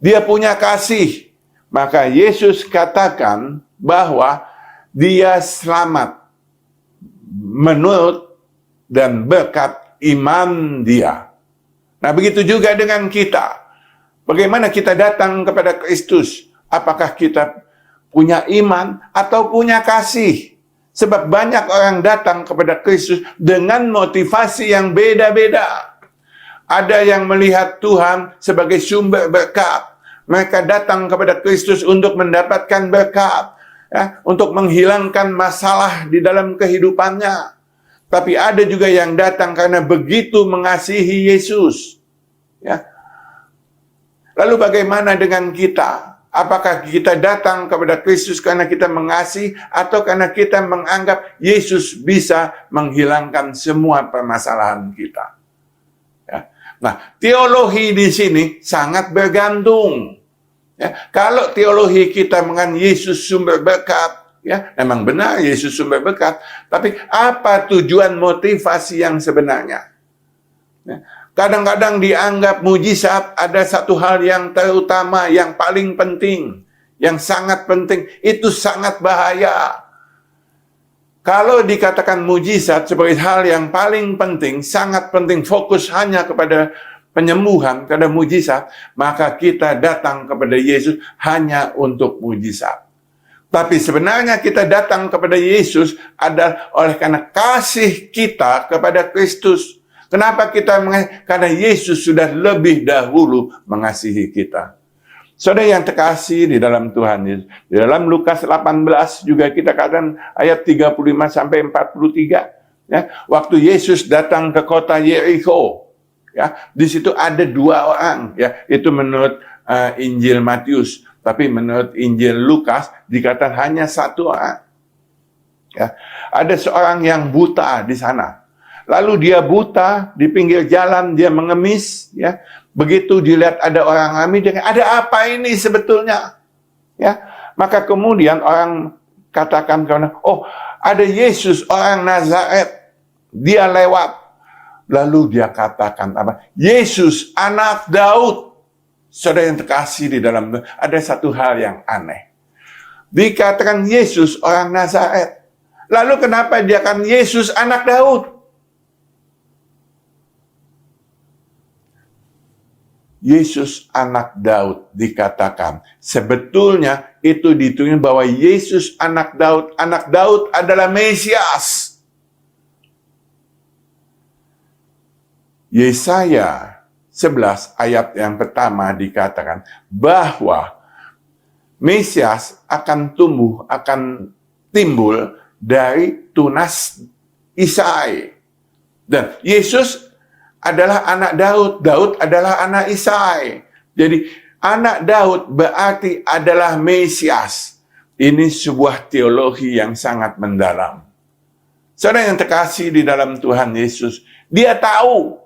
S6: Dia punya kasih. Maka Yesus katakan bahwa dia selamat menurut dan berkat iman dia. Nah, begitu juga dengan kita. Bagaimana kita datang kepada Kristus? Apakah kita punya iman atau punya kasih? Sebab banyak orang datang kepada Kristus dengan motivasi yang beda-beda. Ada yang melihat Tuhan sebagai sumber berkat. Mereka datang kepada Kristus untuk mendapatkan berkat, ya, untuk menghilangkan masalah di dalam kehidupannya. Tapi ada juga yang datang karena begitu mengasihi Yesus. Ya. Lalu bagaimana dengan kita? Apakah kita datang kepada Kristus karena kita mengasihi atau karena kita menganggap Yesus bisa menghilangkan semua permasalahan kita? Ya. Nah, teologi di sini sangat bergantung. Ya. Kalau teologi kita mengenai Yesus sumber berkat, ya, memang benar Yesus sumber berkat, tapi apa tujuan motivasi yang sebenarnya? Ya. Kadang-kadang dianggap mujizat ada satu hal yang terutama, yang paling penting, yang sangat penting, itu sangat bahaya. Kalau dikatakan mujizat sebagai hal yang paling penting, sangat penting, fokus hanya kepada penyembuhan, kepada mujizat, maka kita datang kepada Yesus hanya untuk mujizat. Tapi sebenarnya kita datang kepada Yesus adalah oleh karena kasih kita kepada Kristus. Kenapa kita mengasihi? Karena Yesus sudah lebih dahulu mengasihi kita. Saudara yang terkasih di dalam Tuhan Yesus. Di dalam Lukas 18 juga kita katakan ayat 35 sampai 43. Ya, waktu Yesus datang ke kota Yeriko, ya, di situ ada dua orang. Ya, itu menurut Injil Matius. Tapi menurut Injil Lukas dikatakan hanya satu orang. Ya, ada seorang yang buta di sana. Lalu dia buta di pinggir jalan, dia mengemis, ya. Begitu dilihat ada orang ramai, dia ada apa ini sebetulnya? Ya, maka kemudian orang katakan karena ada Yesus orang Nazaret, dia lewat. Lalu dia katakan apa? Yesus anak Daud. Saudara yang terkasih di dalam, ada satu hal yang aneh. Dikatakan Yesus orang Nazaret. Lalu kenapa dia kan Yesus anak Daud? Yesus anak Daud dikatakan. Sebetulnya itu ditulis bahwa Yesus anak Daud adalah Mesias. Yesaya 11 ayat yang pertama dikatakan bahwa Mesias akan timbul dari tunas Isai. Dan Yesus adalah anak Daud, Daud adalah anak Isai. Jadi anak Daud berarti adalah Mesias. Ini sebuah teologi yang sangat mendalam. Saudara yang terkasih di dalam Tuhan Yesus, dia tahu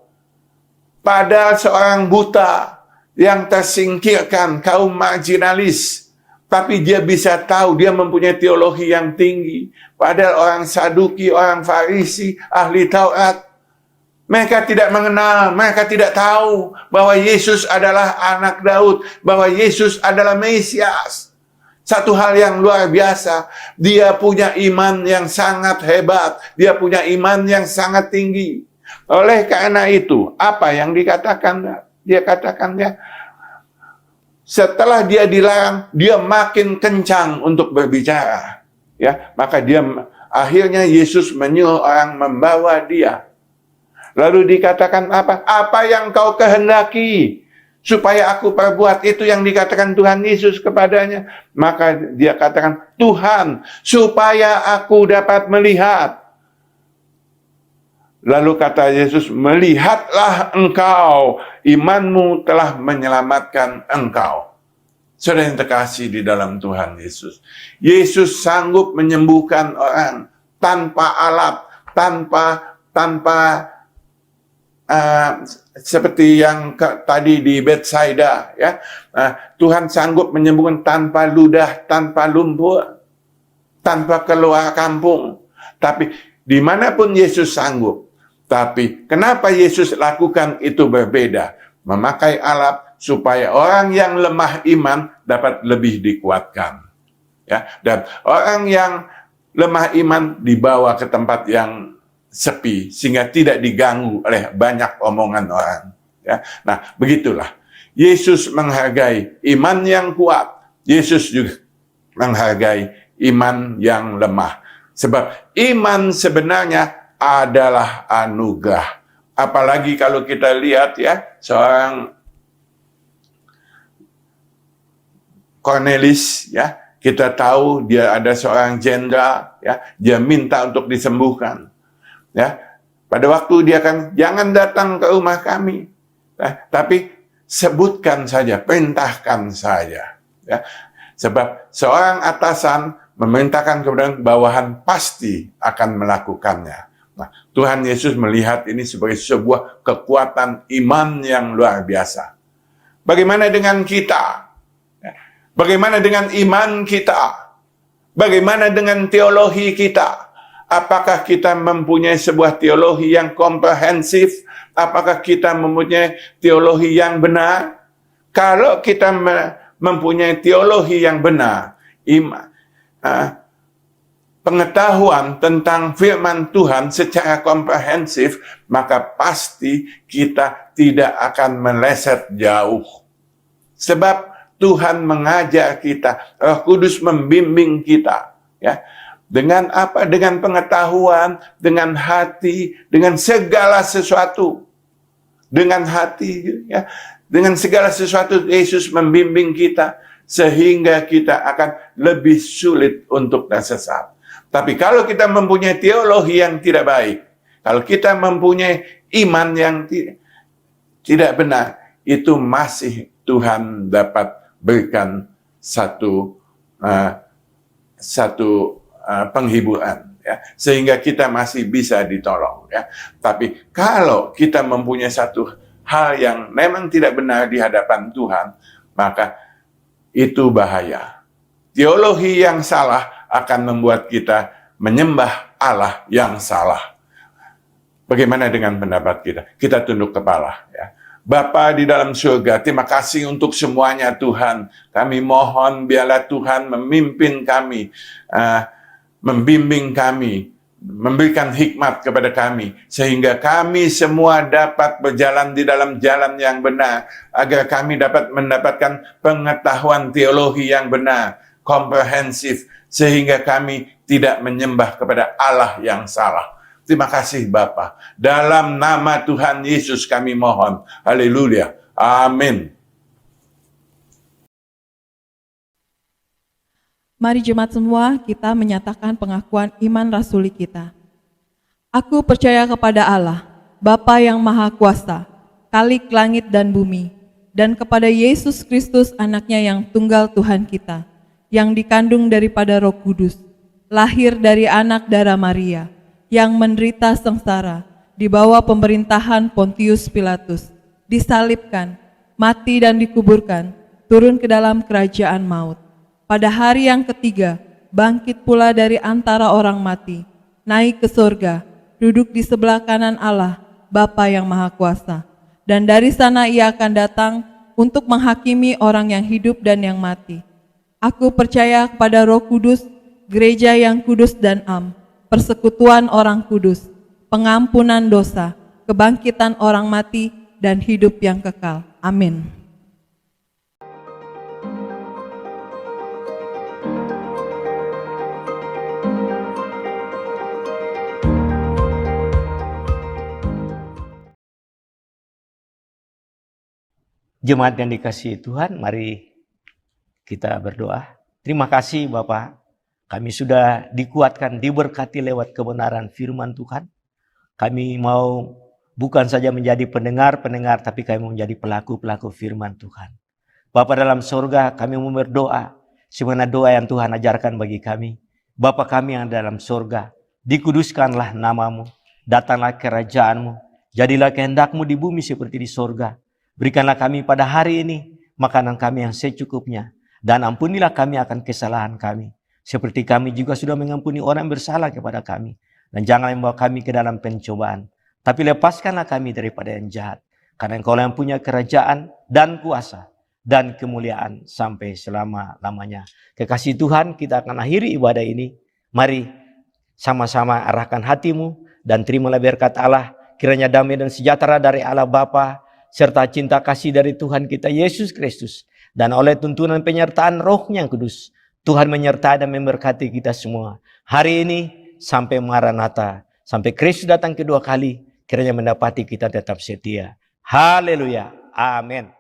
S6: padahal seorang buta yang tersingkirkan, kaum marginalis, tapi dia bisa tahu, dia mempunyai teologi yang tinggi. Padahal orang Saduki, orang Farisi, ahli Taurat, mereka tidak mengenal, mereka tidak tahu bahwa Yesus adalah anak Daud, bahwa Yesus adalah Mesias. Satu hal yang luar biasa, dia punya iman yang sangat hebat, dia punya iman yang sangat tinggi. Oleh karena itu, apa yang dikatakan? Dia katakan setelah dia dilarang, dia makin kencang untuk berbicara. Ya, maka akhirnya Yesus menyuruh orang membawa dia. Lalu dikatakan apa? Apa yang kau kehendaki supaya aku perbuat? Itu yang dikatakan Tuhan Yesus kepadanya. Maka dia katakan, Tuhan, supaya aku dapat melihat. Lalu kata Yesus, melihatlah engkau, imanmu telah menyelamatkan engkau. Saudara yang terkasih di dalam Tuhan Yesus. Yesus sanggup menyembuhkan orang tanpa alat, tanpa seperti yang tadi di Bethsaida, ya. Tuhan sanggup menyembuhkan tanpa ludah, tanpa lumpur. tanpa keluar kampung. Tapi dimanapun Yesus sanggup. Tapi kenapa Yesus lakukan itu berbeda? Memakai alat supaya orang yang lemah iman dapat lebih dikuatkan. Ya, dan orang yang lemah iman dibawa ke tempat yang sepi sehingga tidak diganggu oleh banyak omongan orang. Ya, nah begitulah. Yesus menghargai iman yang kuat. Yesus juga menghargai iman yang lemah. Sebab iman sebenarnya adalah anugerah. Apalagi kalau kita lihat ya, seorang Cornelis ya, kita tahu dia ada seorang jenderal ya, dia minta untuk disembuhkan. Ya, pada waktu dia kan jangan datang ke rumah kami. Tapi sebutkan saja, perintahkan saja. Ya. Sebab seorang atasan memerintahkan kepada bawahan pasti akan melakukannya. Nah, Tuhan Yesus melihat ini sebagai sebuah kekuatan iman yang luar biasa. Bagaimana dengan kita? Bagaimana dengan iman kita? Bagaimana dengan teologi kita? Apakah kita mempunyai sebuah teologi yang komprehensif? Apakah kita mempunyai teologi yang benar? Kalau kita mempunyai teologi yang benar, pengetahuan tentang firman Tuhan secara komprehensif, maka pasti kita tidak akan meleset jauh. Sebab Tuhan mengajar kita, Roh Kudus membimbing kita, ya. Dengan apa? Dengan pengetahuan, dengan hati, dengan segala sesuatu. Dengan hati, ya. Dengan segala sesuatu Yesus membimbing kita sehingga kita akan lebih sulit untuk tersesat. Tapi kalau kita mempunyai teologi yang tidak baik, kalau kita mempunyai iman yang tidak benar, itu masih Tuhan dapat berikan satu penghiburan, ya, sehingga kita masih bisa ditolong. Ya. Tapi kalau kita mempunyai satu hal yang memang tidak benar di hadapan Tuhan, maka itu bahaya. Teologi yang salah akan membuat kita menyembah Allah yang salah. Bagaimana dengan pendapat kita? Kita tunduk kepala. Ya. Bapa di dalam surga, terima kasih untuk semuanya Tuhan. Kami mohon biarlah Tuhan memimpin kami, membimbing kami, memberikan hikmat kepada kami, sehingga kami semua dapat berjalan di dalam jalan yang benar, agar kami dapat mendapatkan pengetahuan teologi yang benar, komprehensif, sehingga kami tidak menyembah kepada Allah yang salah. Terima kasih Bapa. Dalam nama Tuhan Yesus kami mohon. Haleluya. Amin.
S7: Mari jemaat semua kita menyatakan pengakuan iman rasuli kita. Aku percaya kepada Allah, Bapa yang Maha Kuasa, Khalik langit dan bumi, dan kepada Yesus Kristus anaknya yang tunggal Tuhan kita, yang dikandung daripada Roh Kudus, lahir dari anak darah Maria, yang menderita sengsara di bawah pemerintahan Pontius Pilatus, disalibkan, mati dan dikuburkan, turun ke dalam kerajaan maut. Pada hari yang ketiga, bangkit pula dari antara orang mati, naik ke surga, duduk di sebelah kanan Allah, Bapa yang Maha Kuasa. Dan dari sana ia akan datang untuk menghakimi orang yang hidup dan yang mati. Aku percaya kepada Roh Kudus, gereja yang kudus dan am, persekutuan orang kudus, pengampunan dosa, kebangkitan orang mati, dan hidup yang kekal. Amin.
S5: Jemaat yang dikasihi Tuhan, mari kita berdoa. Terima kasih Bapak. Kami sudah dikuatkan, diberkati lewat kebenaran firman Tuhan. Kami mau bukan saja menjadi pendengar-pendengar, tapi kami mau menjadi pelaku-pelaku firman Tuhan. Bapa dalam surga, kami mau berdoa, sebagaimana doa yang Tuhan ajarkan bagi kami. Bapa kami yang dalam surga, dikuduskanlah namamu, datanglah kerajaanmu, jadilah kehendak-Mu di bumi seperti di surga. Berikanlah kami pada hari ini makanan kami yang secukupnya, dan ampunilah kami akan kesalahan kami, Seperti kami juga sudah mengampuni orang yang bersalah kepada kami. Dan jangan membawa kami ke dalam pencobaan. Tapi lepaskanlah kami daripada yang jahat. Karena Engkau yang punya kerajaan dan kuasa dan kemuliaan sampai selama-lamanya. Kekasih Tuhan, kita akan akhiri ibadah ini. Mari sama-sama arahkan hatimu dan terimalah berkat Allah. Kiranya damai dan sejahtera dari Allah Bapa serta cinta kasih dari Tuhan kita Yesus Kristus dan oleh tuntunan penyertaan Roh-Nya yang Kudus, Tuhan menyertai dan memberkati kita semua hari ini sampai Maranatha, sampai Kristus datang kedua kali. Kiranya mendapati kita tetap setia. Haleluya. Amin.